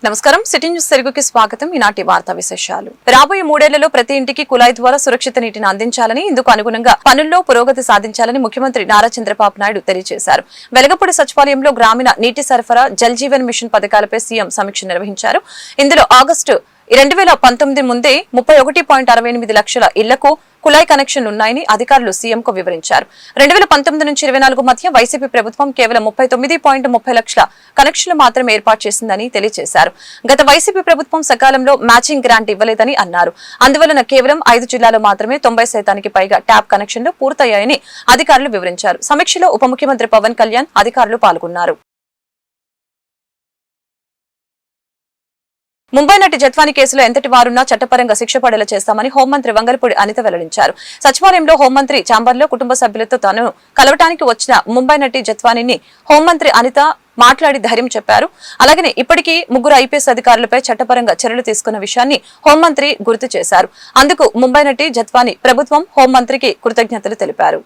నమస్కారం. City news తెలుగుకి స్వాగతం. ఈనాటి వార్తా విశేషాలు. రాబోయే 3 ఏళ్లలో ప్రతి ఇంటికి కుళాయి ద్వారా సురక్షిత నీటిని అందించాలని, ఇందుకు అనుగుణంగా పనుల్లో పురోగతి సాధించాలని ముఖ్యమంత్రి నారా చంద్రబాబు నాయుడు తెలియజేశారు. వెలగపూడి సచివాలయంలో గ్రామీణ నీటి సరఫరా, జల్ జీవన్ మిషన్ పథకాలపై సీఎం సమీక్ష నిర్వహించారు. ఇందులో ఆగస్టు 2019 ముందే 31.68 లక్షల ఇళ్లకు కుళాయి కనెక్షన్లున్నాయని అధికారులు సీఎంకు వివరించారు. 2019 నుంచి 24 మధ్య వైసీపీ ప్రభుత్వం కేవలం 39.30 లక్షల కనెక్షన్లు మాత్రమే ఏర్పాటు చేసిందని తెలియజేశారు. గత వైసీపీ ప్రభుత్వం సకాలంలో మ్యాచింగ్ గ్రాంట్ ఇవ్వలేదని అన్నారు. అందువలన కేవలం 5 జిల్లాలో మాత్రమే 90% పైగా ట్యాప్ కనెక్షన్లు పూర్తయ్యాయని అధికారులు వివరించారు. సమీక్షలో ఉప ముఖ్యమంత్రి పవన్ కళ్యాణ్, అధికారులు పాల్గొన్నారు. ముంబై నటి జత్వాని కేసులో ఎంతటి వారున్నా చట్టపరంగా శిక్ష పడేలా చేస్తామని హోంమంత్రి వంగలపూడి అనిత వెల్లడించారు. సచివాలయంలో హోంమంత్రి ఛాంబర్లో కుటుంబ సభ్యులతో తాను కలవటానికి వచ్చిన ముంబై నటి జత్వానిని హోంమంత్రి అనిత మాట్లాడి ధైర్యం చెప్పారు. అలాగనే ఇప్పటికీ 3 ఐపీఎస్ అధికారులపై చట్టపరంగా చర్యలు తీసుకున్న విషయాన్ని హోంమంత్రి గుర్తు చేశారు. అందుకు ముంబై నటి జత్వాని ప్రభుత్వం, హోంమంత్రికి కృతజ్ఞతలు తెలిపారు.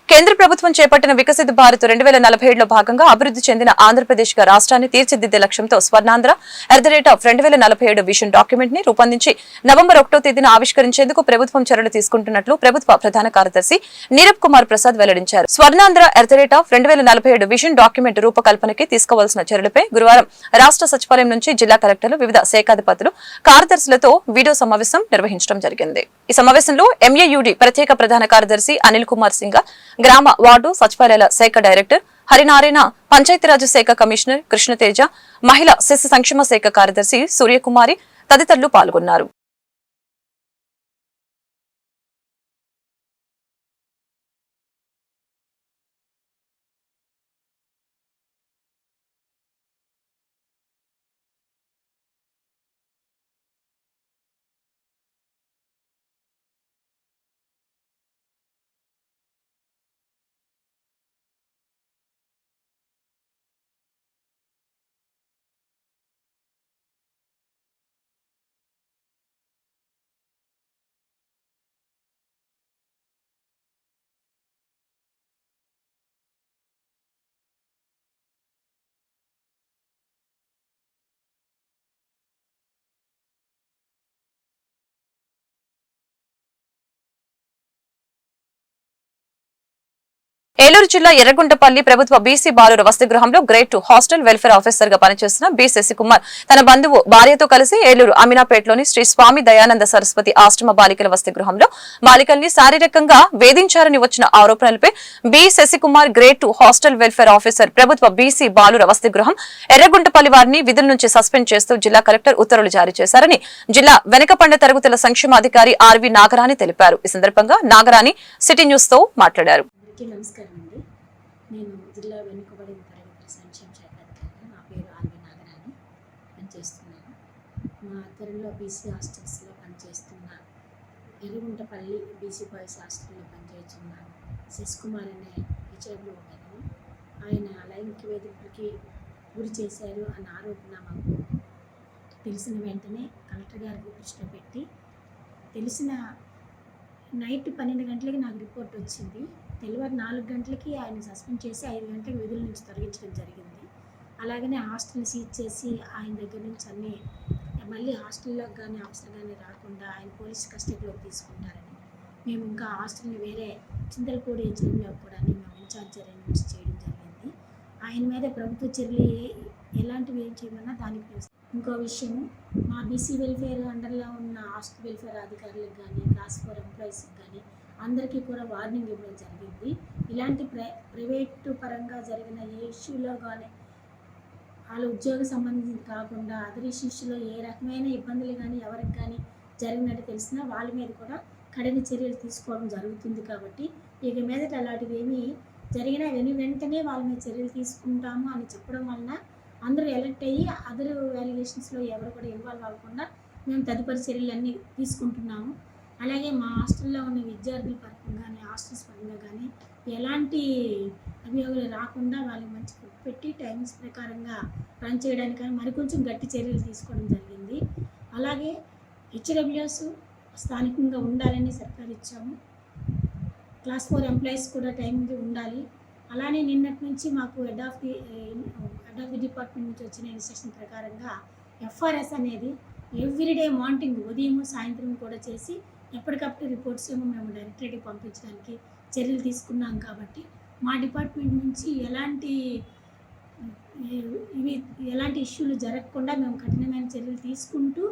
కేంద్ర ప్రభుత్వం చేపట్టిన వికసిత భారత్ 2047లో భాగంగా అభివృద్ధి చెందిన ఆంధ్రప్రదేశ్ గా రాష్ట్రాన్ని తీర్చిదిద్దే లక్ష్యంతో స్వర్ణాంధ్ర @2047 విజన్ డాక్యుమెంట్ ని రూపొందించి నవంబర్ 1వ తేదీన ఆవిష్కరించేందుకు ప్రభుత్వం చర్యలు తీసుకుంటున్నట్లు ప్రభుత్వ ప్రధాన కార్యదర్శి నీరబ్ కుమార్ ప్రసాద్ వెల్లడించారు. స్వర్ణాంధ్ర @2047 విజన్ డాక్యుమెంట్ రూపకల్పనకి తీసుకోవాల్సిన చర్యలపై గురువారం రాష్ట్ర సచివాలయం నుంచి జిల్లా కలెక్టర్లు, వివిధ శాఖాధిపతులు, కార్యదర్శులతో వీడియో సమావేశం నిర్వహించడం జరిగింది. ఈ సమావేశంలో ఎంఏయుడి ప్రత్యేక ప్రధాన కార్యదర్శి అనిల్ కుమార్ సింగ్, గ్రామ వార్డు సచివాలయాల శాఖ డైరెక్టర్ హరినారాయణ, పంచాయతీరాజ్ శాఖ కమిషనర్ కృష్ణతేజ, మహిళా శిశు సంక్షేమ శాఖ కార్యదర్శి సూర్యకుమారి తదితరులు పాల్గొన్నారు. ఏలూరు జిల్లా ఎర్రగుంటపల్లి ప్రభుత్వ బీసీ బాలుర వసతి గృహంలో గ్రేడ్ 2 హాస్టల్ వెల్ఫేర్ ఆఫీసర్ గా పనిచేస్తున్న బి శశికుమార్ తన బంధువు భార్యతో కలిసి ఏలూరు అమీనాపేటలోని శ్రీ స్వామి దయానంద సరస్వతి ఆశ్రమ బాలికల వసతి గృహంలో బాలికల్ని శారీరకంగా వేధించారని వచ్చిన ఆరోపణలపై B Sasikumar grade 2 hostel welfare officer ప్రభుత్వ బీసీ బాలుర వసతి గృహం ఎర్రగుంటపల్లి వారిని విధుల నుంచి సస్పెండ్ చేస్తూ జిల్లా కలెక్టర్ ఉత్తర్వులు జారీ చేశారని జిల్లా వెనుకపండ తరగతుల సంక్షేమాధికారి ఆర్వి నాగరాణి తెలిపారు. ఈ సందర్భంగా నాగరాణి సిటీ న్యూస్ తో మాట్లాడారు. నమస్కారం అండి. నేను జిల్లా వెనుకబడిన తరగతుల సంక్షేమ శాఖ అధికారిగా నా పేరు ఆర్వి నాగరాణి పనిచేస్తున్నాను. మా ఆధ్వర్యంలో బీసీ హాస్టల్స్లో పనిచేస్తున్న ఎర్రగుంటపల్లి బీసీ బాయ్స్ హాస్టల్లో పనిచేస్తున్న శశికుమార్ అనే హెచ్ఐవి ఉమెన్ ఆయన లైంగిక వేధింపులకి గురి చేశారు అన్న ఆరోపణ మాకు తెలిసిన వెంటనే కలెక్టర్ గారికి దృష్టిలో పెట్టి తెలిసిన నైట్ 12 గంటలకి నాకు రిపోర్ట్ వచ్చింది. తెల్లవారు 4 గంటలకి ఆయన సస్పెండ్ చేసి 5 గంటలకు విధుల నుంచి తొలగించడం జరిగింది. అలాగనే హాస్టల్ని సీజ్ చేసి ఆయన దగ్గర నుంచి అన్నీ మళ్ళీ హాస్టల్లోకి కానీ ఆఫీసర్ కానీ రాకుండా ఆయన పోలీస్ కస్టడీలోకి తీసుకుంటారని మేము ఇంకా హాస్టల్ని వేరే చింతలపూడి హెచ్ఎంలో కూడా మేము ఇన్ఛార్జ్ అరేంజ్మెంట్స్ చేయడం జరిగింది. ఆయన మీద ప్రభుత్వ చర్యలు ఎలాంటివి ఏం చేయమన్నా దానికి ఇంకో విషయం, మా బీసీ వెల్ఫేర్ అండర్లో ఉన్న హాస్టల్ వెల్ఫేర్ అధికారులకు కానీ క్లాస్ 4 ఎంప్లాయీస్కి కానీ అందరికీ కూడా వార్నింగ్ ఇవ్వడం జరిగింది. ఇలాంటి ప్రైవేటు పరంగా జరిగిన ఏ ఇష్యూలో కానీ వాళ్ళ ఉద్యోగ సంబంధించి కాకుండా అదర్ ఇష్యూస్లో ఏ రకమైన ఇబ్బందులు కానీ ఎవరికి కానీ జరిగినట్టు తెలిసినా వాళ్ళ మీద కూడా కఠిన చర్యలు తీసుకోవడం జరుగుతుంది. కాబట్టి ఇక మీదట అలాంటివి ఏమీ జరిగినా వెంటనే వాళ్ళ మీద చర్యలు తీసుకుంటాము అని చెప్పడం వలన అందరూ ఎలర్ట్ అయ్యి అదర్ వాల్యుయేషన్స్లో ఎవరు కూడా ఇన్వాల్వ్ అవ్వకుండా మేము తదుపరి చర్యలన్నీ తీసుకుంటున్నాము. అలాగే మా హాస్టల్లో ఉన్న విద్యార్థుల పరంగా కానీ హాస్టల్స్ పరంగా కానీ ఎలాంటి అభియోగాలు రాకుండా వాళ్ళకి మంచి ఫుడ్ పెట్టి టైమింగ్స్ ప్రకారంగా రన్ చేయడానికి కానీ మరికొంచెం గట్టి చర్యలు తీసుకోవడం జరిగింది. అలాగే హెచ్డబ్ల్యూఎస్ స్థానికంగా ఉండాలని సర్కారు ఇచ్చాము. క్లాస్ 4 ఎంప్లాయీస్ కూడా టైంకి ఉండాలి. అలానే నిన్నటి నుంచి మాకు హెడ్ ఆఫ్ ది డిపార్ట్మెంట్ నుంచి వచ్చిన ఇన్స్ట్రక్షన్ ప్రకారంగా ఎఫ్ఆర్ఎస్ అనేది ఎవ్రీడే మార్నింగ్ ఉదయం సాయంత్రం కూడా చేసి ఎప్పటికప్పుడు రిపోర్ట్స్ ఏమో మేము డైరెక్టరేట్కి పంపించడానికి చర్యలు తీసుకున్నాం. కాబట్టి మా డిపార్ట్మెంట్ నుంచి ఎలాంటి ఇష్యూలు జరగకుండా మేము కఠినమైన చర్యలు తీసుకుంటూ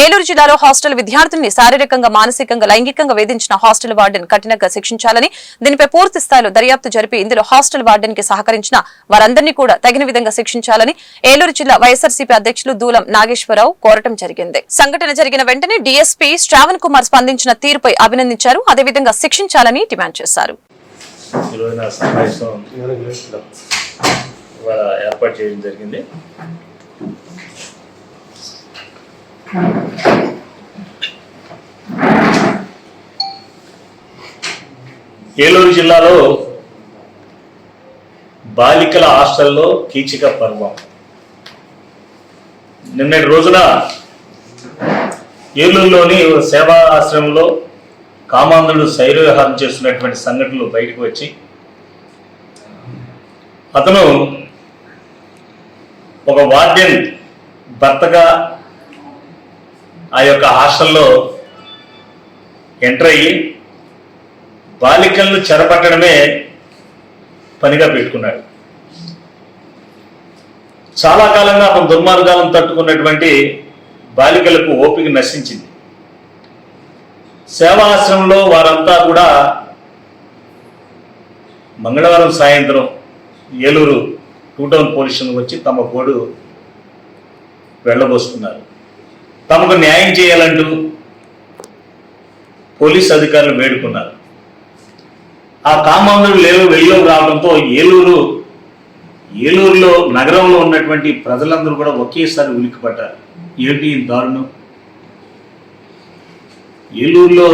ఏలూరు జిల్లాలో హాస్టల్ విద్యార్థుల్ని శారీరకంగా మానసికంగా లైంగికంగా వేధించిన హాస్టల్ వార్డెన్ కఠినంగా శిక్షించాలని దీనిపై పూర్తి స్థాయిలో దర్యాప్తు జరిపి ఇందులో హాస్టల్ వార్డెన్ కి సహకరించిన వారందరినీ కూడా తగిన విధంగా శిక్షించాలని ఏలూరు జిల్లా వైఎస్ఆర్సీపీ అధ్యక్షులు దూలం నాగేశ్వరరావు కోరటం జరిగింది. సంఘటన జరిగిన వెంటనే డీఎస్పీ శ్రావణ్ కుమార్ స్పందించిన తీరుపై అభినందించారు. అదేవిధంగా శిక్షించాలని డిమాండ్ చేశారు. ఏర్పాటు చేయడం జరిగింది. ఏలూరు జిల్లాలో బాలికల హాస్టల్లో కీచక పర్వం. నిన్నటి రోజున ఏలూరులోని సేవా ఆశ్రమంలో కామాంధుడు శైర్యవిహారం చేస్తున్నటువంటి సంఘటనలు బయటకు వచ్చి అతను ఒక వార్డెన్ భర్తగా ఆ యొక్క హాస్టల్లో ఎంటర్ అయ్యి బాలికలను చెరపట్టడమే పనిగా పెట్టుకున్నాడు. చాలా కాలంగా అతను దుర్మార్గాలను తట్టుకున్నటువంటి బాలికలకు ఓపిక నశించింది. సేవా ఆశ్రమంలో వారంతా కూడా మంగళవారం సాయంత్రం ఏలూరు 2 టౌన్ పోలీస్ స్టేషన్కి వచ్చి తమ గోడు వెళ్ళబోసుకున్నారు. తమకు న్యాయం చేయాలంటూ పోలీస్ అధికారులు వేడుకున్నారు. ఆ కామాంధుడు వెళ్ళు రావడంతో ఏలూరులో నగరంలో ఉన్నటువంటి ప్రజలందరూ కూడా ఒకేసారి ఉలిక్కిపడ్డారు. ఏంటి దారుణం? ఏలూరులో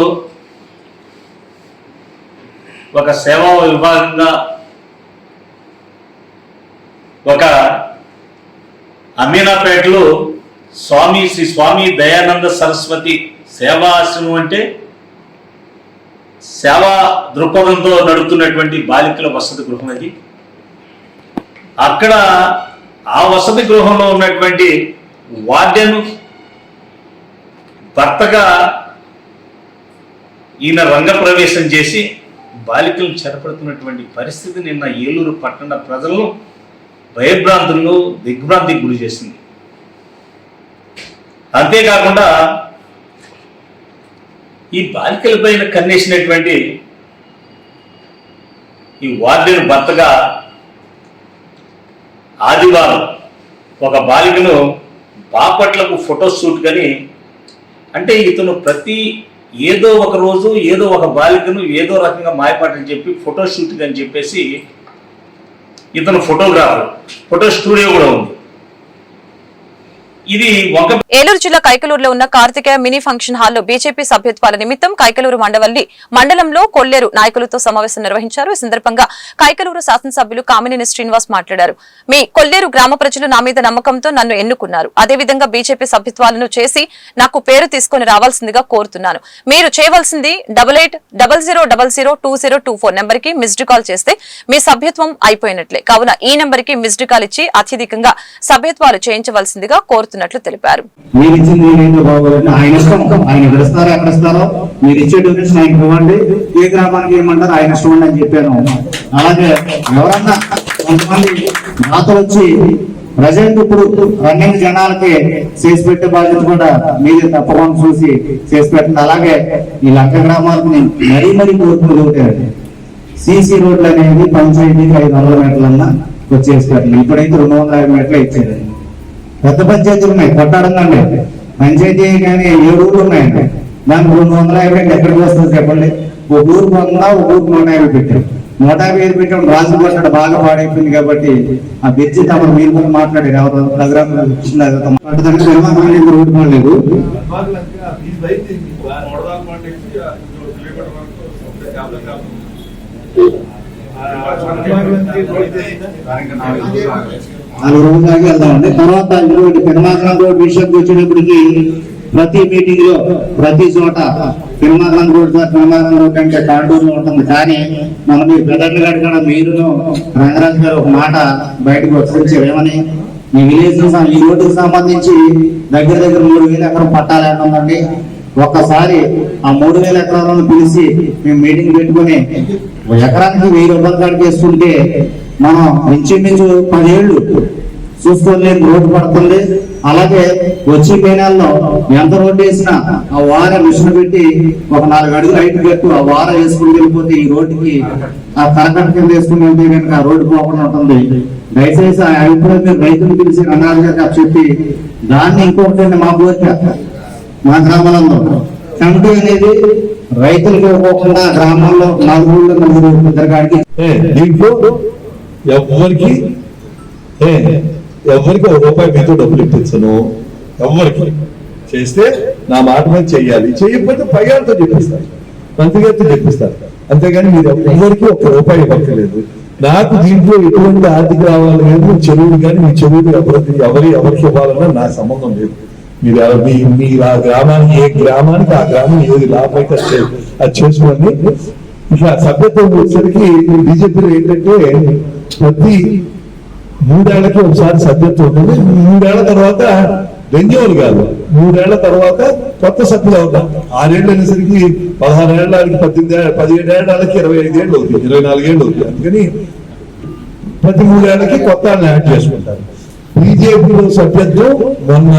ఒక సేవా విభాగంగా ఒక అమీనాపేటలో శ్రీ స్వామి దయానంద సరస్వతి సేవా ఆశ్రమం అంటే సేవా దృక్పథంతో నడుపుతున్నటువంటి బాలికల వసతి గృహం అది. అక్కడ ఆ వసతి గృహంలో ఉన్నటువంటి వార్డెన్ భర్తగా ఈయన రంగప్రవేశం చేసి బాలికలను చెరపడుతున్నటువంటి పరిస్థితి నిన్న ఏలూరు పట్టణ ప్రజలను భయభ్రాంతులను దిగ్భ్రాంతికి గురి చేసింది. అంతేకాకుండా ఈ బాలికలపైన కన్నేసినటువంటి ఈ వార్డెన్ భర్తగా ఆదివారం ఒక బాలికను బాపట్లకు ఫోటోషూట్ కని, అంటే ఇతను ఏదో ఒక రోజు ఏదో ఒక బాలికను ఏదో రకంగా మాయపాటలు చెప్పి ఫోటోషూట్ అని చెప్పేసి ఇతను ఫోటోగ్రాఫర్, ఫోటో స్టూడియో కూడా ఉంది. ఇది ఏలూరు జిల్లా కైకలూరులో ఉన్న కార్తికేయ మినీ ఫంక్షన్ హాల్లో బీజేపీ సభ్యత్వాల నిమిత్తం కైకలూరు మండలంలో కొల్లేరు నాయకులతో సమావేశం నిర్వహించారు. ఈ సందర్భంగా కైకలూరు శాసనసభ్యులు కామినేని శ్రీనివాస్ మాట్లాడారు. మీ కొల్లేరు గ్రామ ప్రజలు నా మీద నమ్మకంతో నన్ను ఎన్నుకున్నారు. అదేవిధంగా బీజేపీ సభ్యత్వాలను చేసి నాకు పేరు తీసుకుని రావాల్సిందిగా కోరుతున్నాను. మీరు చేయవలసింది 8800002024 నెంబర్ కి మిస్డ్ కాల్ చేస్తే మీ సభ్యత్వం అయిపోయినట్లే. కావున ఈ నెంబర్ కి మిస్డ్ కాల్ ఇచ్చి అత్యధికంగా సభ్యత్వాలు చేయించవలసిందిగా కోరుతున్నారు తెలిపారు. మీరు ఇచ్చింది ఆయన ఇష్టం, ఆయన పిలుస్తారో ఎక్కడ ఇస్తారో మీరు ఇచ్చే డొనేషన్ ఆయనకి ఇవ్వండి, ఏ గ్రామానికి ఏమంటారు ఆయన ఇష్టం అని చెప్పాను. అలాగే ఎవరన్నా కొంతమంది నాతో వచ్చి ప్రజెంట్ ఇప్పుడు రన్నింగ్ జనాలకి చేసి పెట్టే బాధ్యత కూడా మీదే తప్పకుండా చూసి చేసి పెట్టండి. అలాగే ఈ లంక గ్రామాలకు మరీ కోరుకునేది ఒకటే, సీసీ రోడ్లు అనేది పంచాయతీకి 500 మీటర్లన్నా వచ్చేసి పెట్టండి. ఇప్పుడైతే 250 మీటర్లు ఇచ్చేది. పెద్ద పంచాయతీలు ఉన్నాయి, కొట్టాడండి పంచాయతీ కానీ 7 ఊర్లు ఉన్నాయండి. దానికి 250 ఎక్కడికి వస్తుంది చెప్పండి. ఒక ఊరు 100, ఒక ఊరికి 150 పెట్టారు. 150 పెట్టడం రాజు కొట్టడం బాగా పాడైపోయింది. కాబట్టి ఆ బ్రిడ్జి తమరు మీరు కూడా మాట్లాడారు, ఎవరు ప్రోగ్రామ్ రోడ్డు పడలేదు. నాలుగు రోజుల దాకా వెళ్దామండి. తర్వాత పెనుమాకరం రోడ్ విషయానికి వచ్చేటప్పటికి ప్రతి మీటింగ్ లో ప్రతి చోట పెనుమాకరం రోడ్ అంటే తాండూరులో ఉంటుంది. కానీ మనం మీరు పెద్దలు కడగడం మీరును రంగరాజు గారు ఒక మాట బయటకు వచ్చారు. ఏమని, ఈ విలేజ్ ఈ రోడ్డుకు సంబంధించి దగ్గర 3000 ఎకరం పట్టాలు ఉందండి. ఒక్కసారి ఆ 3000 ఎకరాలను పిలిచి మేము మీటింగ్ పెట్టుకుని ఎకరానికి 1000 రూపాయలు కాడికి వేసుకుంటే మనం ఇంచుమించు 10 ఏళ్ళు చూసుకోలేని రోడ్డు పడుతుంది. అలాగే వచ్చి పేనాల్లో ఎంత రోడ్డు వేసినా ఆ వార మిషన్ పెట్టి ఒక 4 అడుగులు హైట్ కట్టు ఆ వార వేసుకుని వెళ్ళిపోతే ఈ రోడ్డుకి ఆ కరకట్ట కింద వేసుకుని వెళ్తే కనుక ఆ రోడ్డు పోకుండా ఉంటుంది. దయచేసి ఆ అభిప్రాయం మీరు రైతులు పిలిచి రంగారాజు గారికి చెప్పి దాన్ని ఇంకొకటి మా కోరిక, మా గ్రామాలలో కమిటీ అనేది రైతులకు ఇవ్వకుండా గ్రామాల్లో 4 ఊళ్ళో 4 ఇద్దరు కాడికి దీంట్లో ఎవరికి ₹1 మీతో డబ్బులు ఇప్పించను. ఎవరికి చేస్తే నా మాట మీద చెయ్యాలి, చేయకపోతే పైగాలతో చెప్పిస్తారు, మంత్రిగారితో చెప్పిస్తారు. అంతేగాని మీరు ఎవరికి ₹1 ఇవ్వక్కర్లేదు. నాకు దీంట్లో ఎటువంటి ఆర్థిక రావాలి లేదు. చెరువులు కానీ మీ చెరువులు ఎవరికి ఇవ్వాలన్నా నా సంబంధం లేదు. మీరు ఆ గ్రామానికి ఏ గ్రామానికి ఆ గ్రామం ఏది లాభం అయితే అది చేసుకోండి. ఇక సభ్యత్వం వచ్చేసరికి బీజేపీలో ఏంటంటే ప్రతి 3 ఏళ్లకి ఒకసారి సభ్యత్వం ఉంటుంది. 3 ఏళ్ల తర్వాత రెన్యూవల్ కాదు, 3 ఏళ్ల తర్వాత కొత్త సభ్యులు అవుతాం. 6 ఏళ్ళు అనేసరికి 16 ఏళ్ళకి 17 ఏళ్ళకి 25 ఏళ్ళు అవుతుంది, 24 ఏళ్ళు అవుతుంది. అందుకని ప్రతి 3 ఏళ్లకి కొత్త యాడ్ చేసుకుంటారు. బీజేపీలో సభ్యత్వం మొన్న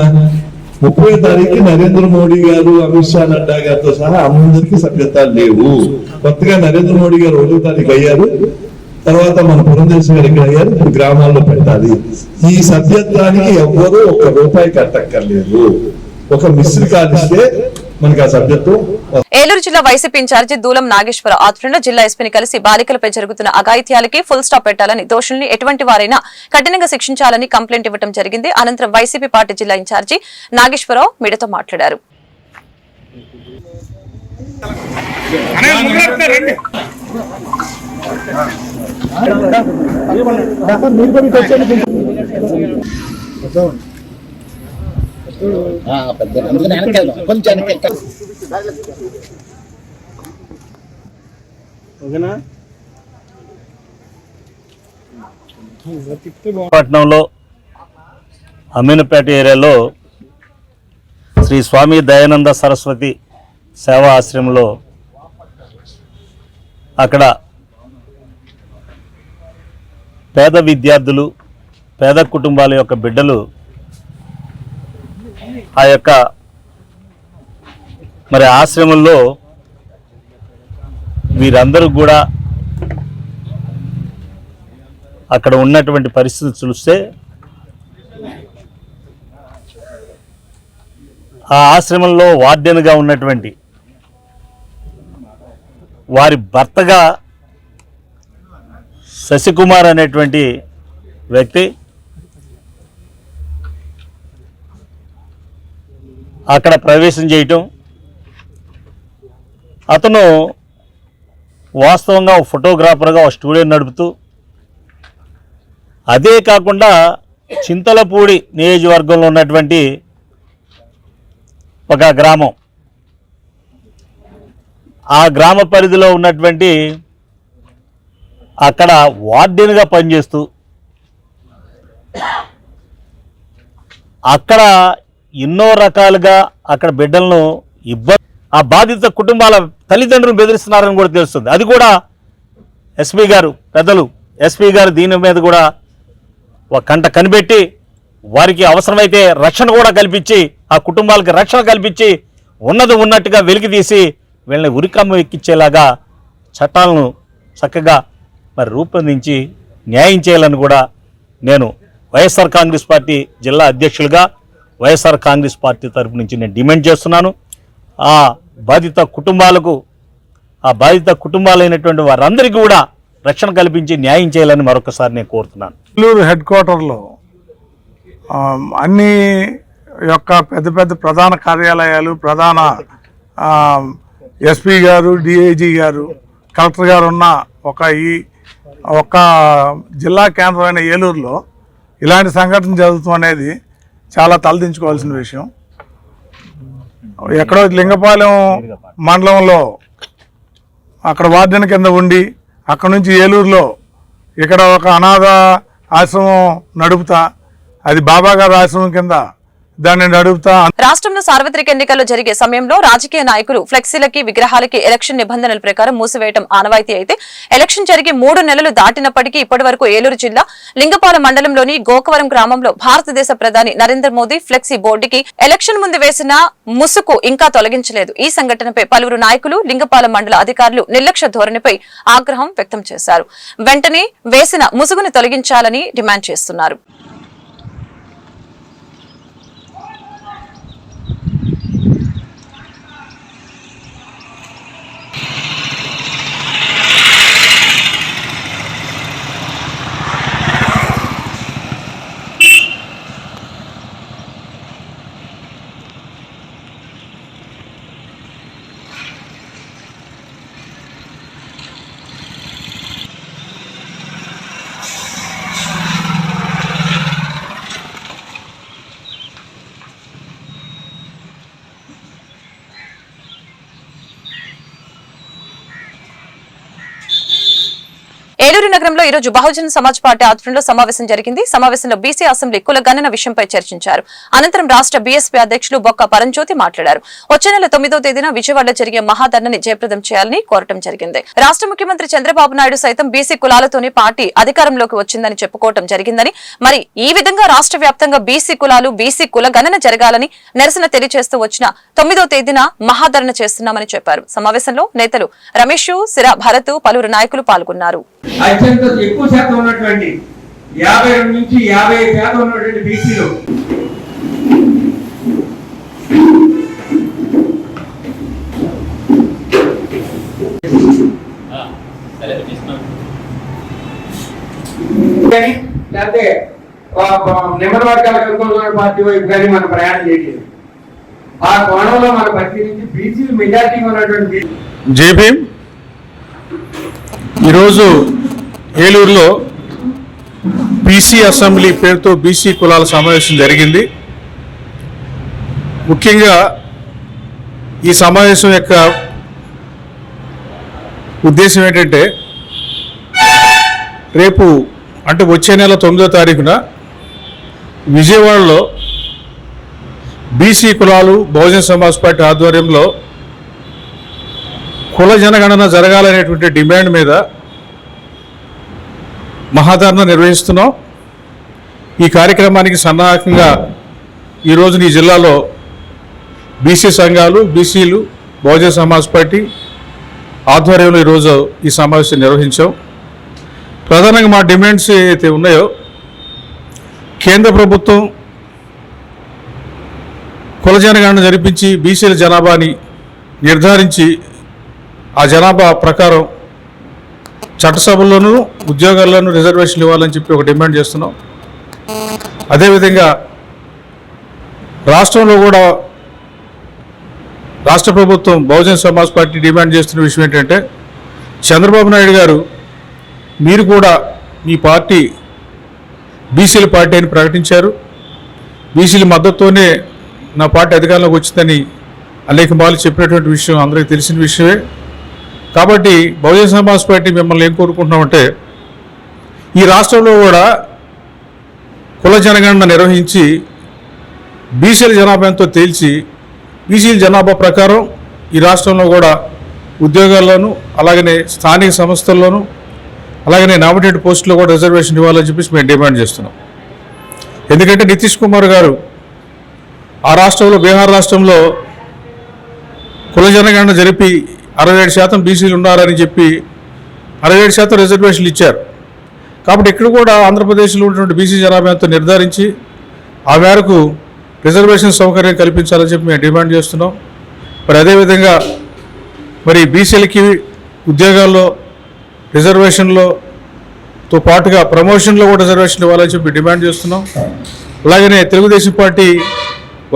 30వ తారీఖు నరేంద్ర మోడీ గారు, అమిత్ షా, నడ్డా గారితో సహా అందరికీ సభ్యత్వాలు లేవు. కొత్తగా నరేంద్ర మోడీ గారు 1వ తారీఖు అయ్యారు, తర్వాత మన పురంధేశ్వరి గారు ఇక్కడ అయ్యారు. ఇప్పుడు గ్రామాల్లో పెట్టాలి. ఈ సభ్యత్వానికి ఎవ్వరూ ₹1 కట్టక్కర్లేదు. ఒక మిస్డ్ కాల్ ఇస్తే మనకి ఆ సభ్యత్వం. ఏలూరు జిల్లా వైసీపీ ఇన్ఛార్జి దూలం నాగేశ్వర ఆధ్వర్యంలో జిల్లా ఎస్పీని కలిసి బాలికలపై జరుగుతున్న అఘాయిత్యాలకి ఫుల్ స్టాప్ పెట్టాలని, దోషుల్ని ఎటువంటి వారైనా కఠినంగా శిక్షించాలని కంప్లైంట్ ఇవ్వడం జరిగింది. అనంతరం వైసీపీ పార్టీ జిల్లా ఇన్ఛార్జి నాగేశ్వరరావు మీడియాతో మాట్లాడారు. పట్టణంలో అమీనపేట ఏరియాలో శ్రీ స్వామి దయానంద సరస్వతి సేవా ఆశ్రమంలో అక్కడ పేద విద్యార్థులు, పేద కుటుంబాల యొక్క బిడ్డలు ఆ యొక్క మరి ఆశ్రమంలో వీరందరూ కూడా అక్కడ ఉన్నటువంటి పరిస్థితులు చూస్తే ఆ ఆశ్రమంలో వార్డెన్గా ఉన్నటువంటి వారి భర్తగా శశికుమార్ అనేటువంటి వ్యక్తి అక్కడ ప్రవేశం చేయటం, అతను వాస్తవంగా ఒక ఫోటోగ్రాఫర్గా ఒక స్టూడియో నడుపుతూ, అదే కాకుండా చింతలపూడి నియోజకవర్గంలో ఉన్నటువంటి ఒక గ్రామం, ఆ గ్రామ పరిధిలో ఉన్నటువంటి అక్కడ వార్డెన్గా పనిచేస్తూ అక్కడ ఎన్నో రకాలుగా అక్కడ బిడ్డలను ఆ బాధిత కుటుంబాల తల్లిదండ్రులను బెదిరిస్తున్నారని కూడా తెలుస్తుంది. అది కూడా ఎస్పీ గారు, పెద్దలు ఎస్పీ గారు దీని మీద కూడా ఒక కంట కనిపెట్టి వారికి అవసరమైతే రక్షణ కూడా కల్పించి, ఆ కుటుంబాలకు రక్షణ కల్పించి ఉన్నది ఉన్నట్టుగా వెలికి తీసి వీళ్ళని ఉరికమ్మ ఎక్కించేలాగా చట్టాలను చక్కగా మరి రూపొందించి న్యాయం చేయాలని కూడా నేను వైఎస్ఆర్ కాంగ్రెస్ పార్టీ జిల్లా అధ్యక్షులుగా వైఎస్ఆర్ కాంగ్రెస్ పార్టీ తరపు నుంచి నేను డిమాండ్ చేస్తున్నాను. ఆ బాధిత కుటుంబాలైనటువంటి వారందరికీ కూడా రక్షణ కల్పించి న్యాయం చేయాలని మరొకసారి నేను కోరుతున్నాను. నెల్లూరు హెడ్ క్వార్టర్లో అన్ని యొక్క పెద్ద పెద్ద ప్రధాన కార్యాలయాలు, ప్రధాన ఎస్పీ గారు, డిఐజీ గారు, కలెక్టర్ గారు ఉన్న ఒక జిల్లా కేంద్రమైన ఏలూరులో ఇలాంటి సంఘటన జరుగుతుంది అనేది చాలా తలదించుకోవాల్సిన విషయం. ఎక్కడో లింగపాలెం మండలంలో అక్కడ వార్డెన్ కింద ఉండి అక్కడ నుంచి ఏలూరులో ఇక్కడ ఒక అనాథ ఆశ్రమం నడుపుతా, అది బాబా గారి ఆశ్రమం కింద దాన్ని నడుపుతా. రాష్ట్రంలో సార్వత్రిక ఎన్నికల్లో జరిగే సమయంలో రాజకీయ నాయకులు ఫ్లెక్సీలకి, విగ్రహాలకి ఎలక్షన్ నిబంధనల ప్రకారం మూసివేయడం ఆనవాయితీ అయితే ఎలక్షన్ జరిగి 3 నెలలు దాటినప్పటికీ ఇప్పటి వరకు ఏలూరు జిల్లా లింగపాలెం మండలంలోని గోకవరం గ్రామంలో భారతదేశ ప్రధాని నరేంద్ర మోదీ ఫ్లెక్సీ బోర్డుకి ఎలక్షన్ ముందు వేసిన ముసుగు ఇంకా తొలగించలేదు. ఈ సంఘటనపై పలువురు నాయకులు, లింగపాలెం మండల అధికారులు నిర్లక్ష్య ధోరణిపై ఆగ్రహం వ్యక్తం చేశారు. వెంటనే వేసిన ముసుగును తొలగించాలని డిమాండ్ చేస్తున్నారు. ఏలూరు నగరంలో ఈ రోజు బహుజన సమాజ్ పార్టీ ఆధ్వర్యంలో సమావేశం జరిగింది. సమావేశంలో బీసీ అసెంబ్లీ కుల గణన విషయంపై చర్చించారు. అనంతరం రాష్ట్ర బీఎస్పీ అధ్యక్షులు బొక్క పరంజ్యోతి మాట్లాడారు. వచ్చే నెల 9వ తేదీన విజయవాడలో జరిగే మహాధర్నాని జయప్రదం చేయాలని కోరటం జరిగింది. రాష్ట్ర ముఖ్యమంత్రి చంద్రబాబు నాయుడు సైతం బీసీ కులాలతోనే పార్టీ అధికారంలోకి వచ్చిందని చెప్పుకోవటం జరిగిందని, మరి ఈ విధంగా రాష్ట్ర వ్యాప్తంగా బీసీ కులాలు, బీసీ కుల గణన జరగాలని నిరసన తెలియజేస్తూ వచ్చిన 9వ తేదీన మహాధరణ చేస్తున్నామని చెప్పారు. సమావేశంలో నేతలు రమేష్, సిరా భరత్, పలువురు నాయకులు పాల్గొన్నారు. అత్యంత ఎక్కువ శాతం ఉన్నటువంటి 52 నుంచి 55% ఉన్నటువంటి బీసీలు లేకపోతే నిమ్మల వర్గాలకు అనుకూలమైన పార్టీ వైపు కానీ మనం ప్రయాణం చేయలేదు. ఆ కోణంలో మన పరిశీలించి బీసీలు మెజార్టీగా ఉన్నటువంటి జై భీమ్. ఈరోజు ఏలూరులో బీసీ అసెంబ్లీ పేరుతో బీసీ కులాల సమావేశం జరిగింది. ముఖ్యంగా ఈ సమావేశం యొక్క ఉద్దేశం ఏంటంటే, రేపు అంటే వచ్చే నెల 9వ తారీఖున విజయవాడలో బీసీ కులాలు బహుజన సమాజ్ పార్టీ ఆధ్వర్యంలో కుల జనగణన జరగాలనేటువంటి డిమాండ్ మీద మహాధర్నా నిర్వహిస్తున్నాం. ఈ కార్యక్రమానికి సన్నాహకంగా ఈరోజు ఈ జిల్లాలో బీసీ సంఘాలు, బీసీలు, బహుజన సమాజ్ పార్టీ ఆధ్వర్యంలో ఈరోజు ఈ సమావేశం నిర్వహించాం. ప్రధానంగా మా డిమాండ్స్ ఏవైతే ఉన్నాయో, కేంద్ర ప్రభుత్వం కుల జనగణన జరిపించి బీసీల జనాభాని నిర్ధారించి ఆ జనాభా ప్రకారం చట్టసభల్లోనూ ఉద్యోగాల్లోనూ రిజర్వేషన్లు ఇవ్వాలని చెప్పి ఒక డిమాండ్ చేస్తున్నాం. అదేవిధంగా రాష్ట్రంలో కూడా రాష్ట్ర ప్రభుత్వం బహుజన సమాజ్ పార్టీ డిమాండ్ చేస్తున్న విషయం ఏంటంటే, చంద్రబాబు నాయుడు గారు మీరు కూడా మీ పార్టీ బీసీల పార్టీ అని ప్రకటించారు. బీసీల మద్దతుతోనే నా పార్టీ అధికారంలోకి వచ్చిందని అనేక మార్లు చెప్పినటువంటి విషయం అందరికీ తెలిసిన విషయమే. కాబట్టి బహుజన సమాజ్ పార్టీ మిమ్మల్ని ఏం కోరుకుంటున్నామంటే, ఈ రాష్ట్రంలో కూడా కుల జనగణన నిర్వహించి బీసీల జనాభా ఎంతో తేల్చి బీసీల జనాభా ప్రకారం ఈ రాష్ట్రంలో కూడా ఉద్యోగాల్లోనూ అలాగనే స్థానిక సంస్థల్లోనూ అలాగనే నామినేటెడ్ పోస్టులో కూడా రిజర్వేషన్ ఇవ్వాలని చెప్పేసి మేము డిమాండ్ చేస్తున్నాం. ఎందుకంటే నితీష్ కుమార్ గారు ఆ రాష్ట్రంలో, బీహార్ రాష్ట్రంలో కుల జనగణన జరిపి 67% బీసీలు ఉన్నారని చెప్పి 67% రిజర్వేషన్లు ఇచ్చారు. కాబట్టి ఇక్కడ కూడా ఆంధ్రప్రదేశ్లో ఉన్నటువంటి బీసీ జనాభా ఎంతో నిర్ధారించి ఆ మేరకు రిజర్వేషన్ సౌకర్యం కల్పించాలని చెప్పి మేము డిమాండ్ చేస్తున్నాం. మరి అదేవిధంగా మరి బీసీలకి ఉద్యోగాల్లో రిజర్వేషన్లతో పాటుగా ప్రమోషన్లో కూడా రిజర్వేషన్లు ఇవ్వాలని చెప్పి డిమాండ్ చేస్తున్నాం. అలాగనే తెలుగుదేశం పార్టీ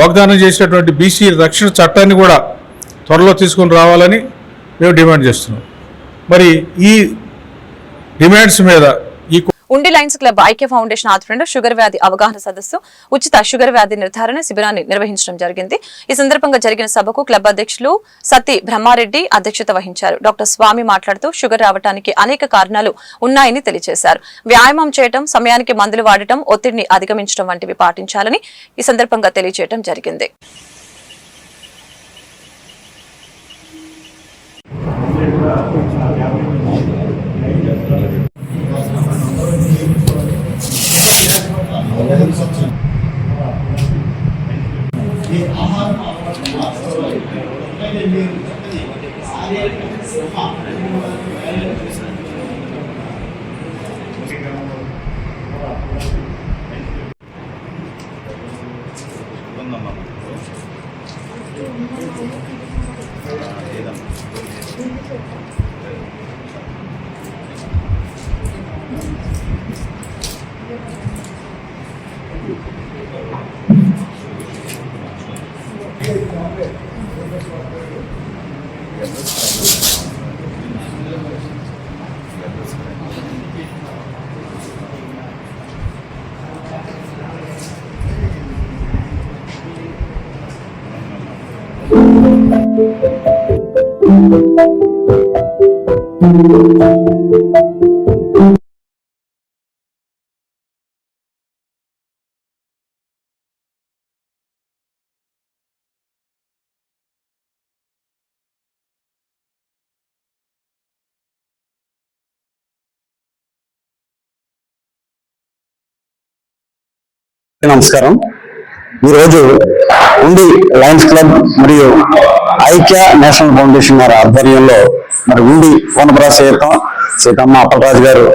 వాగ్దానం చేసినటువంటి బీసీ రక్షణ చట్టాన్ని కూడా త్వరలో తీసుకొని రావాలని మేము డిమాండ్ చేస్తున్నాం. మరి ఈ డిమాండ్స్ మీద ఉండి లయన్స్ క్లబ్ ఐక్య ఫౌండేషన్ ఆధ్వర్యంలో షుగర్ వ్యాధి అవగాహన సదస్సు, ఉచిత షుగర్ వ్యాధి నిర్ధారణ శిబిరాన్ని నిర్వహించడం జరిగింది. ఈ సందర్భంగా జరిగిన సభకు క్లబ్ అధ్యక్షులు సత్తి బ్రహ్మారెడ్డి అధ్యక్షత వహించారు. డాక్టర్ స్వామి మాట్లాడుతూ షుగర్ రావడానికి అనేక కారణాలు ఉన్నాయని తెలియజేశారు. వ్యాయామం చేయడం, సమయానికి మందులు వాడటం, ఒత్తిడిని అధిగమించడం వంటివి పాటించాలని ఈ సందర్భంగా తెలియజేయడం జరిగింది. నమస్కారం. ఈరోజు ఉండి లయన్స్ క్లబ్ మరియు ఐక్య నేషనల్ ఫౌండేషన్ గారి ఆధ్వర్యంలో మరి ఉండి కోనపురా సీతమ్మ అప్పలరాజు గారు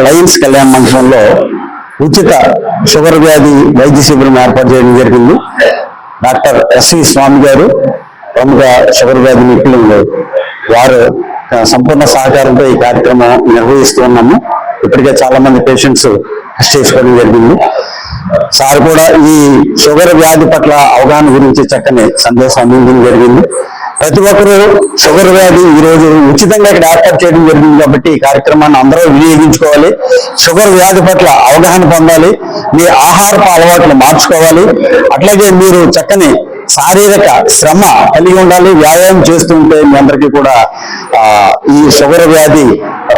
లయన్స్ కళ్యాణ మండపంలో ఉచిత షుగర్ వ్యాధి వైద్య శిబిరం ఏర్పాటు చేయడం జరిగింది. డాక్టర్ ఎస్వి స్వామి గారు ప్రముఖ షుగర్ వ్యాధి నిపుణులు, వారు సంపూర్ణ సహకారంతో ఈ కార్యక్రమం నిర్వహిస్తూ ఉన్నాము. ఇప్పటికే చాలా మంది పేషెంట్స్ టెస్ట్ చేసుకోవడం జరిగింది. సార్ కూడా ఈ షుగర్ వ్యాధి పట్ల అవగాహన గురించి చక్కని సందేశం అందించడం జరిగింది. ప్రతి ఒక్కరూ షుగర్ వ్యాధి ఈ రోజు ఉచితంగా ఇక్కడ ఏర్పాటు చేయడం జరిగింది కాబట్టి ఈ కార్యక్రమాన్ని అందరూ వినియోగించుకోవాలి. షుగర్ వ్యాధి పట్ల అవగాహన పొందాలి, మీ ఆహారపు అలవాట్లు మార్చుకోవాలి. అట్లాగే మీరు చక్కని శారీరక శ్రమ కలిగి ఉండాలి. వ్యాయామం చేస్తూ ఉంటే మీ అందరికీ కూడా ఈ షుగర్ వ్యాధి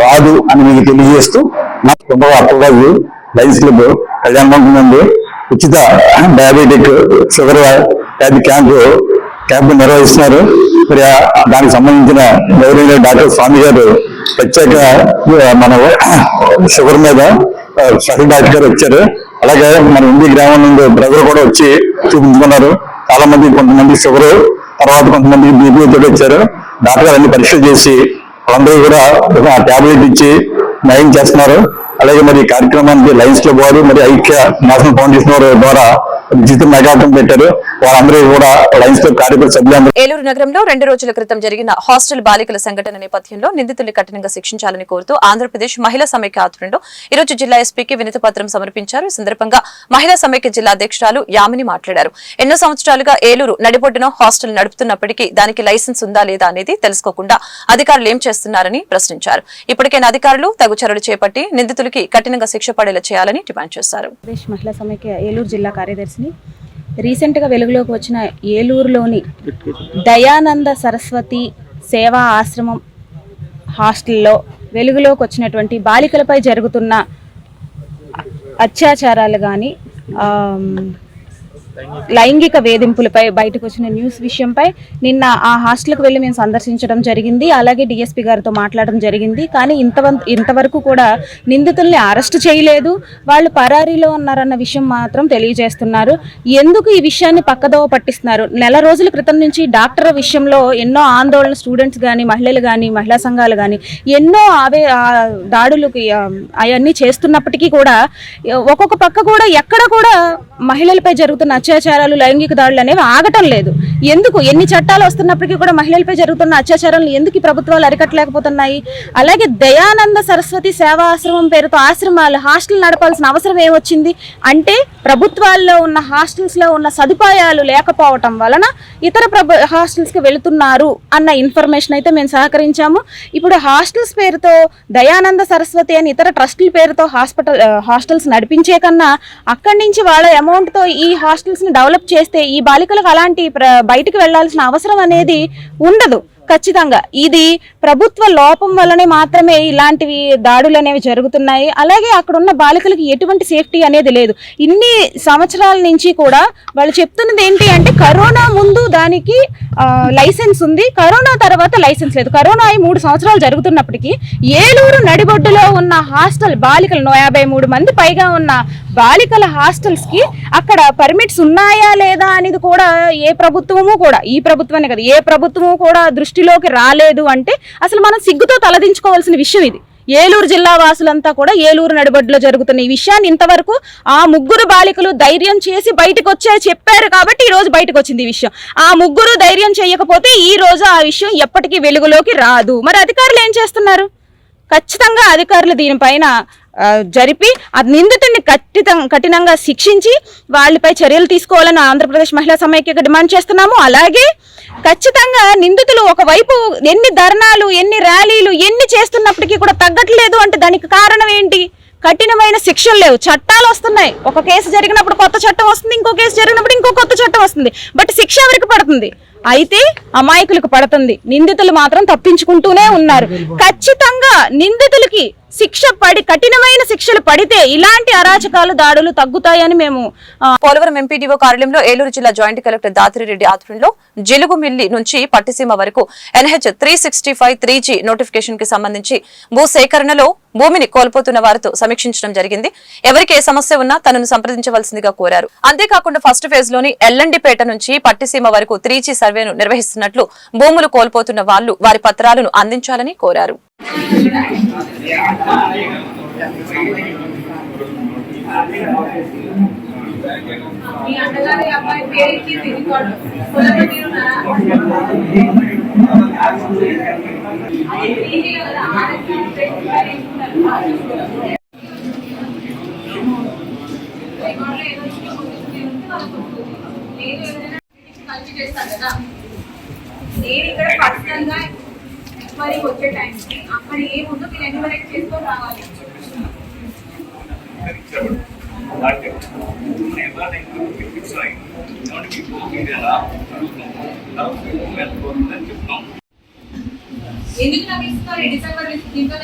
రాదు అని మీకు తెలియజేస్తూ నా అప్పలరాజు లయన్స్ క్లబ్ కళ్యాణ మండపం నందు ఉచిత డయాబెటిక్ షుగర్ వ్యాధి క్యాంపు క్యాంపు నిర్వహిస్తున్నారు. మరి దానికి సంబంధించిన గౌరవ డాక్టర్ స్వామి గారు ప్రత్యేక మన షుగర్ మీద స్పెషల్ డాక్టర్ గారు వచ్చారు. అలాగే మన ఇండి గ్రామం నుండి ప్రజలు కూడా వచ్చి చూపించుకున్నారు. చాలా మంది, కొంతమంది షుగర్, తర్వాత కొంతమంది బీపీ తోటి వచ్చారు. డాక్టర్ గారు అన్ని పరీక్షలు చేసి వాళ్ళందరూ కూడా టాబ్లెట్ ఇచ్చి నయం చేస్తున్నారు. అలాగే మరి ఈ కార్యక్రమానికి లయన్స్ క్లబ్ వారు మరి ఐక్య నేషనల్ ఫౌండేషన్ వారి ద్వారా ఉచిత మెగాటం పెట్టారు. వాళ్ళందరూ కూడా లయన్స్ క్లబ్ కార్యకర్త సభ్యులందరూ. ఏలూరు నగరంలో 2 రోజుల క్రితం జరిగిన హాస్టల్ బాలికల సంఘటన నేపథ్యంలో నిందితుల్ని కఠినంగా శిక్షించాలని కోరుతూ ఆంధ్రప్రదేశ్ మహిళా సమైక్య ఆధ్వర్యంలో ఈరోజు జిల్లా ఎస్పీకి వినతి పత్రం సమర్పించారు. ఈ సందర్భంగా మహిళా సమైక్య జిల్లా అధ్యక్షురాలు యామిని మాట్లాడారు. ఎన్నో సంవత్సరాలుగా ఏలూరు నడిబొడ్డున హాస్టల్ నడుపుతున్నప్పటికీ దానికి లైసెన్స్ ఉందా లేదా అనేది తెలుసుకోకుండా అధికారులు ఏం చేస్తున్నారని ప్రశ్నించారు. ఇప్పటికైనా అధికారులు తగు చర్యలు చేపట్టి నిందితులకి కఠినంగా శిక్ష పడేలా చేయాలని డిమాండ్ చేశారు. మహిళా సమైక్య ఏలూరు జిల్లా కార్యదర్శిని. రీసెంట్గా వెలుగులోకి వచ్చిన ఏలూరులోని దయానంద సరస్వతి సేవా ఆశ్రమం హాస్టల్లో వెలుగులోకి వచ్చినటువంటి బాలికలపై జరుగుతున్న అత్యాచారాలు కానీ లైంగిక వేధింపులపై బయటకు వచ్చిన న్యూస్ విషయంపై నిన్న ఆ హాస్టల్కి వెళ్ళి మేము సందర్శించడం జరిగింది. అలాగే డిఎస్పీ గారితో మాట్లాడడం జరిగింది. కానీ ఇంతవరకు కూడా నిందితుల్ని అరెస్ట్ చేయలేదు. వాళ్ళు పరారీలో ఉన్నారన్న విషయం మాత్రం తెలియజేస్తున్నారు. ఎందుకు ఈ విషయాన్ని పక్కదోవ పట్టిస్తున్నారు? నెల రోజుల క్రితం నుంచి డాక్టర్ విషయంలో ఎన్నో ఆందోళన స్టూడెంట్స్ కానీ, మహిళలు కానీ, మహిళా సంఘాలు కానీ ఎన్నో దాడులకి అవన్నీ చేస్తున్నప్పటికీ కూడా ఒక్కొక్క పక్క కూడా ఎక్కడ కూడా మహిళలపై జరుగుతున్న అత్యాచారాలు, లైంగిక దాడులు అనేవి ఆగటం లేదు. ఎందుకు? ఎన్ని చట్టాలు వస్తున్నప్పటికీ కూడా మహిళలపై జరుగుతున్న అత్యాచారాలను ఎందుకు ఈ ప్రభుత్వాలు అరికట్టలేకపోతున్నాయి? అలాగే దయానంద సరస్వతి సేవా ఆశ్రమం పేరుతో ఆశ్రమాలు, హాస్టల్ నడపాల్సిన అవసరం ఏమొచ్చింది అంటే ప్రభుత్వాల్లో ఉన్న హాస్టల్స్లో ఉన్న సదుపాయాలు లేకపోవటం వలన ఇతర హాస్టల్స్కి వెళుతున్నారు అన్న ఇన్ఫర్మేషన్ అయితే మేము సహకరించాము. ఇప్పుడు హాస్టల్స్ పేరుతో దయానంద సరస్వతి అని ఇతర ట్రస్టుల పేరుతో హాస్టల్స్ నడిపించే కన్నా అక్కడి నుంచి వాళ్ళ అమౌంట్తో ఈ హాస్టల్స్ని డెవలప్ చేస్తే ఈ బాలికలకు అలాంటి బయటికి వెళ్లాల్సిన అవసరం అనేది ఉండదు. ఖచ్చితంగా ఇది ప్రభుత్వ లోపం వల్లనే మాత్రమే ఇలాంటివి దాడులు అనేవి జరుగుతున్నాయి. అలాగే అక్కడ ఉన్న బాలికలకి ఎటువంటి సేఫ్టీ అనేది లేదు. ఇన్ని సంవత్సరాల నుంచి కూడా వాళ్ళు చెప్తున్నది ఏంటి అంటే కరోనా ముందు దానికి లైసెన్స్ ఉంది, కరోనా తర్వాత లైసెన్స్ లేదు. కరోనా 3 సంవత్సరాలు జరుగుతున్నప్పటికీ ఏలూరు నడిబొడ్డులో ఉన్న హాస్టల్ బాలికలు 153 మంది పైగా ఉన్న బాలికల హాస్టల్స్కి అక్కడ పర్మిట్స్ ఉన్నాయా లేదా అనేది కూడా ఏ ప్రభుత్వము కూడా, ఈ ప్రభుత్వాన్ని కదా ఏ ప్రభుత్వము కూడా దృష్టిలోకి రాలేదు అంటే అసలు మనం సిగ్గుతో తలదించుకోవాల్సిన విషయం ఇది. ఏలూరు జిల్లా వాసులంతా కూడా ఏలూరు నడిబొడ్డులో జరుగుతున్న ఈ విషయాన్ని ఇంతవరకు ఆ 3 బాలికలు ధైర్యం చేసి బయటకు వచ్చే చెప్పారు కాబట్టి ఈ రోజు బయటకు వచ్చింది ఈ విషయం. ఆ 3 ధైర్యం చేయకపోతే ఈ రోజు ఆ విషయం ఎప్పటికీ వెలుగులోకి రాదు. మరి అధికారులు ఏం చేస్తున్నారు? ఖచ్చితంగా అధికారులు దీనిపైన జరిపి ఆ నిందితుడిని కఠినంగా శిక్షించి వాళ్ళపై చర్యలు తీసుకోవాలని ఆంధ్రప్రదేశ్ మహిళా సమైక్యగా డిమాండ్ చేస్తున్నాము. అలాగే ఖచ్చితంగా నిందితులు ఒకవైపు ఎన్ని ధర్నాలు, ఎన్ని ర్యాలీలు, ఎన్ని చేస్తున్నప్పటికీ కూడా తగ్గట్లేదు అంటే దానికి కారణం ఏంటి? కఠినమైన శిక్షలు లేవు. చట్టాలు వస్తున్నాయి. ఒక కేసు జరిగినప్పుడు కొత్త చట్టం వస్తుంది, ఇంకో కేసు జరిగినప్పుడు ఇంకో కొత్త చట్టం వస్తుంది. బట్ శిక్ష ఎవరికి పడుతుంది? అయితే అమాయకులకు పడుతుంది. నిందితులు మాత్రం తప్పించుకుంటూనే ఉన్నారు. ఖచ్చితంగా నిందితులకి శిక్ష పడి కఠినమైన శిక్షలు పడితే ఇలాంటి అరాచకాలు, దాడులు తగ్గుతాయని మేము పోలవరం ఎంపీడీఓ కార్యాలయంలో ఏలూరు జిల్లా జాయింట్ కలెక్టర్ దాతిరెడ్డి ఆధ్వర్యంలో జిలుగుమిల్లి నుంచి పట్టిసీమ వరకు NH 365 3G నోటిఫికేషన్ కి సంబంధించి భూసేకరణలో భూమిని కోల్పోతున్న వారితో సమీక్షించడం జరిగింది. ఎవరికి ఏ సమస్య ఉన్నా తనను సంప్రదించవలసిందిగా కోరారు. అంతేకాకుండా ఫస్ట్ ఫేజ్ లోని ఎల్లండిపేట నుంచి పట్టిసీమ వరకు 3G సర్వేను నిర్వహిస్తున్నట్లు భూములు కోల్పోతున్న వాళ్లు వారి పత్రాలను అందించాలని కోరారు. నేను ఇక్కడ పర్సనల్గా ఎంక్వైరీ వచ్చే టైంకి అక్కడ ఏముందో మీరు ఎన్వైరీ చేసుకొని రావాలి. ఎందుకు నాకు ఇస్తున్నారు? డిసెంబర్ దీంతో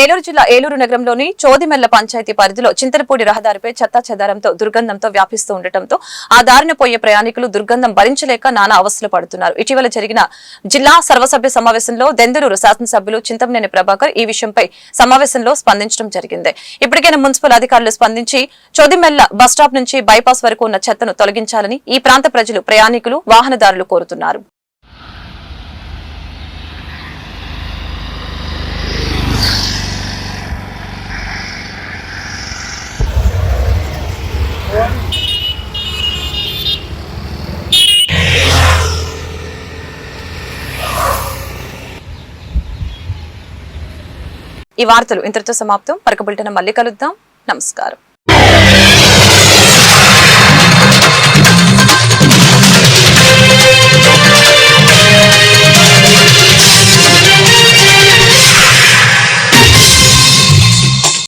ఏలూరు జిల్లా ఏలూరు నగరంలోని చోదిమెల్ల పంచాయతీ పరిధిలో చింతలపూడి రహదారిపై చెత్తా చెదారంతో దుర్గంధంతో వ్యాపిస్తూ ఉండటంతో ఆ దారిన పోయే ప్రయాణికులు దుర్గంధం భరించలేక నానా అవస్థలు పడుతున్నారు. ఇటీవల జరిగిన జిల్లా సర్వసభ్య సమావేశంలో దెందులూరు శాసనసభ్యులు చింతమనేని ప్రభాకర్ ఈ విషయంపై సమావేశంలో స్పందించడం జరిగింది. ఇప్పటికైనా మున్సిపల్ అధికారులు స్పందించి చోదిమెల్ల బస్టాప్ నుంచి బైపాస్ వరకు ఉన్న చెత్తను తొలగించాలని ఈ ప్రాంత ప్రజలు, ప్రయాణికులు, వాహనదారులు కోరుతున్నారు. ఈ వార్తలు ఇంతటితో సమాప్తం. మరొక బులెటిన్ మళ్ళీ కలుద్దాం. నమస్కారం.